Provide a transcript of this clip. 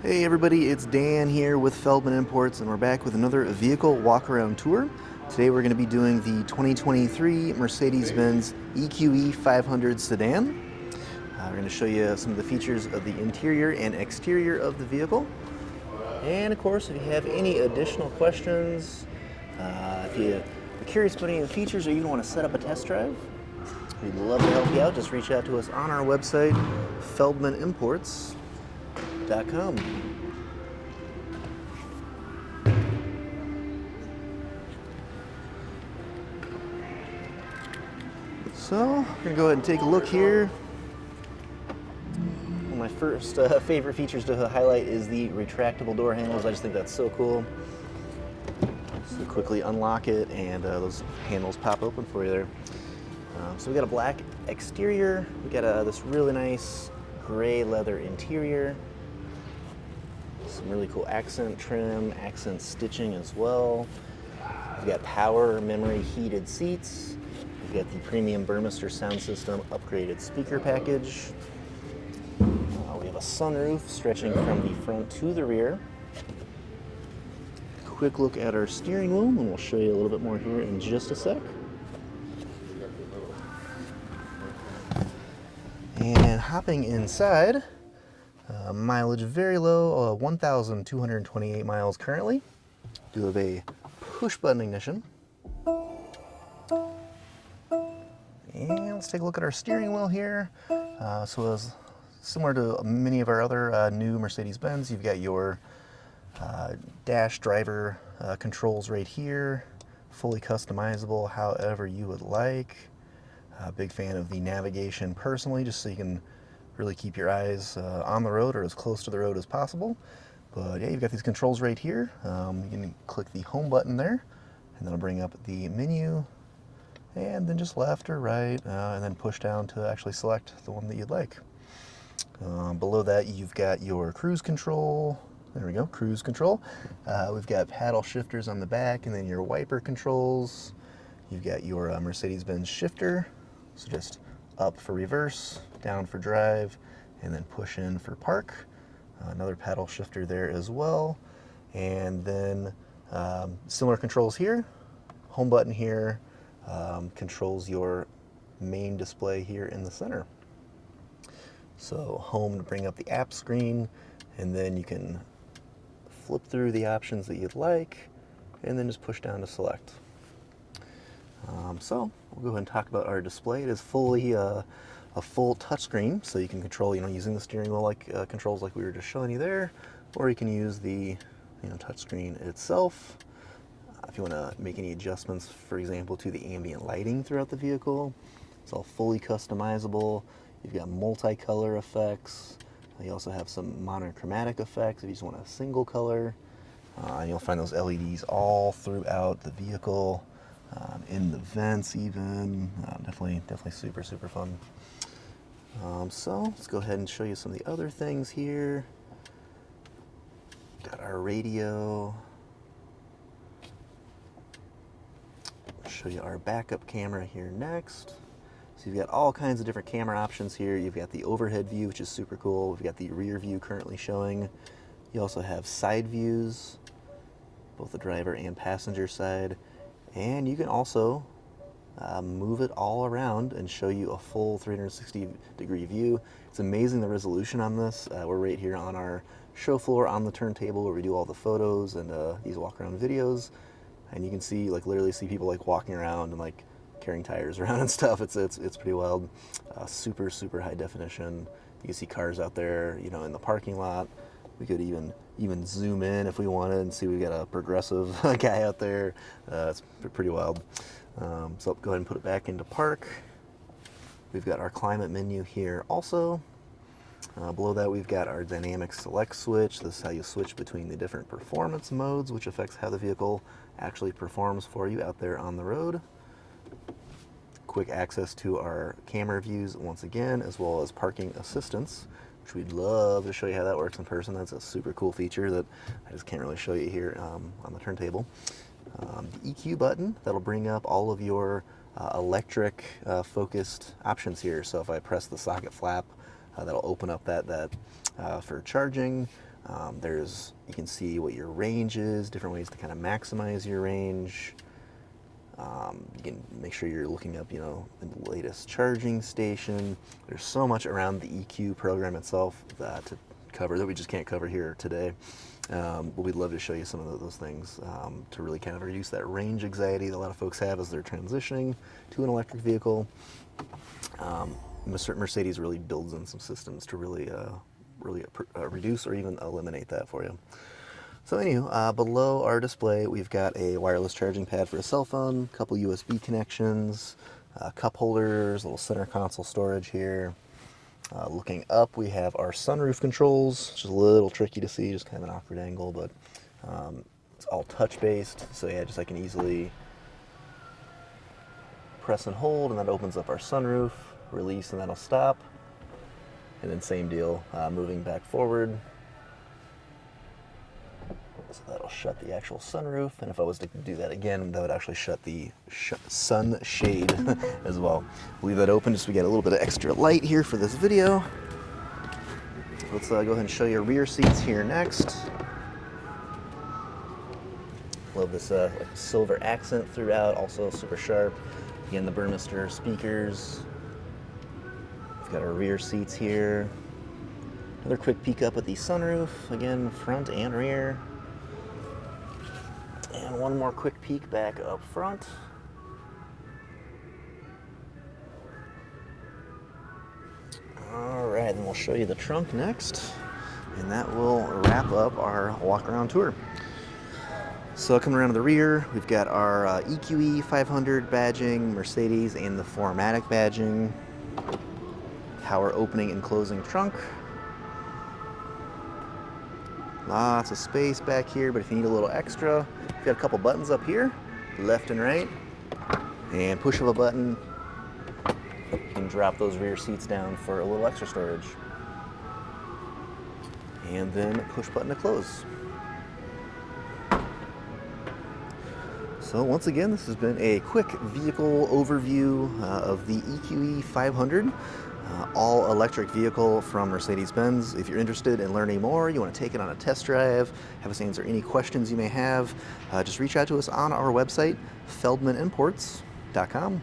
Hey everybody, it's Dan here with Feldmann Imports, and we're back with another vehicle walk-around tour. Today we're going to be doing the 2023 Mercedes-Benz EQE 500 Sedan. We're going to show you some of the features of the interior and exterior of the vehicle. And of course, if you have any additional questions, if you're curious about any of the features or you want to set up a test drive, we'd love to help you out. Just reach out to us on our website, feldmannimports.com. So, we're going to go ahead and take a look here. One of my first favorite features to highlight is the retractable door handles. I just think that's so cool. So quickly unlock it and those handles pop open for you there. So we got a black exterior. We got this really nice gray leather interior. Some really cool accent trim, accent stitching as well. We've got power memory heated seats. We've got the premium Burmester sound system upgraded speaker package. We have a sunroof stretching from the front to the rear. Quick look at our steering wheel, and we'll show you a little bit more here in just a sec. And hopping inside, mileage very low, 1,228 miles currently. Do have a push button ignition. And let's take a look at our steering wheel here. So as similar to many of our other new Mercedes-Benz, you've got your dash driver controls right here, fully customizable however you would like. Big fan of the navigation personally, just so you can really keep your eyes on the road or as close to the road as possible. But yeah, you've got these controls right here. You can click the home button there, and that'll bring up the menu, and then just left or right, and then push down to actually select the one that you'd like. Below that, you've got your cruise control. There we go, cruise control. We've got paddle shifters on the back, and then your wiper controls. You've got your Mercedes-Benz shifter, so just up for reverse, down for drive, and then push in for park. Another paddle shifter there as well. And then similar controls here. Home button here controls your main display here in the center. So home to bring up the app screen, and then you can flip through the options that you'd like, and then just push down to select. So we'll go ahead and talk about our display. It is fully a full touchscreen, so you can control, using the steering wheel like controls like we were just showing you there, or you can use the touchscreen itself. If you want to make any adjustments, for example, to the ambient lighting throughout the vehicle, it's all fully customizable. You've got multicolor effects. You also have some monochromatic effects if you just want a single color. And you'll find those LEDs all throughout the vehicle, in the vents even. Definitely super, super fun. So let's go ahead and show you some of the other things here. Got our radio. Show you our backup camera here next. So you've got all kinds of different camera options here. You've got the overhead view, which is super cool. We've got the rear view currently showing. You also have side views, both the driver and passenger side. And you can also move it all around and show you a full 360-degree view. It's amazing the resolution on this. We're right here on our show floor on the turntable where we do all the photos and these walk-around videos. And you can see, literally see people walking around and carrying tires around and stuff. It's pretty wild. Super, super high definition. You can see cars out there, in the parking lot. We could even zoom in if we wanted and see we got a progressive guy out there. It's pretty wild. So go ahead and put it back into park. We've got our climate menu here also. Below that, we've got our dynamic select switch. This is how you switch between the different performance modes, which affects how the vehicle actually performs for you out there on the road. Quick access to our camera views once again, as well as parking assistance, which we'd love to show you how that works in person. That's a super cool feature that I just can't really show you here on the turntable. The EQ button, that'll bring up all of your electric focused options here. So if I press the socket flap, that'll open up that for charging. You can see what your range is, different ways to kind of maximize your range. You can make sure you're looking up, the latest charging station. There's so much around the EQ program itself to cover that we just can't cover here today. But we'd love to show you some of those things to really kind of reduce that range anxiety that a lot of folks have as they're transitioning to an electric vehicle. Mercedes really builds in some systems to really reduce or even eliminate that for you. So anywho, below our display, we've got a wireless charging pad for a cell phone, a couple USB connections, cup holders, a little center console storage here. Looking up, we have our sunroof controls, which is a little tricky to see, just kind of an awkward angle, but it's all touch-based, so yeah, I can easily press and hold, and that opens up our sunroof, release, and that'll stop. And then same deal, moving back forward. So that'll shut the actual sunroof, and if I was to do that again, that would actually shut the sun shade as well. Leave that open just so we get a little bit of extra light here for this video. Let's go ahead and show you rear seats here next. Love this silver accent throughout, also super sharp. Again, the Burmester speakers. We've got our rear seats here. Another quick peek up at the sunroof, again, front and rear. And one more quick peek back up front. All right, then we'll show you the trunk next, and that will wrap up our walk-around tour. So coming around to the rear, we've got our EQE 500 badging, Mercedes, and the 4MATIC badging. Power opening and closing trunk. Lots of space back here, but if you need a little extra, we've got a couple buttons up here, left and right, and push of a button, you can drop those rear seats down for a little extra storage. And then push button to close. So once again, this has been a quick vehicle overview of the EQE 500. All-electric vehicle from Mercedes-Benz. If you're interested in learning more, you want to take it on a test drive, have us answer any questions you may have, just reach out to us on our website, feldmanimports.com.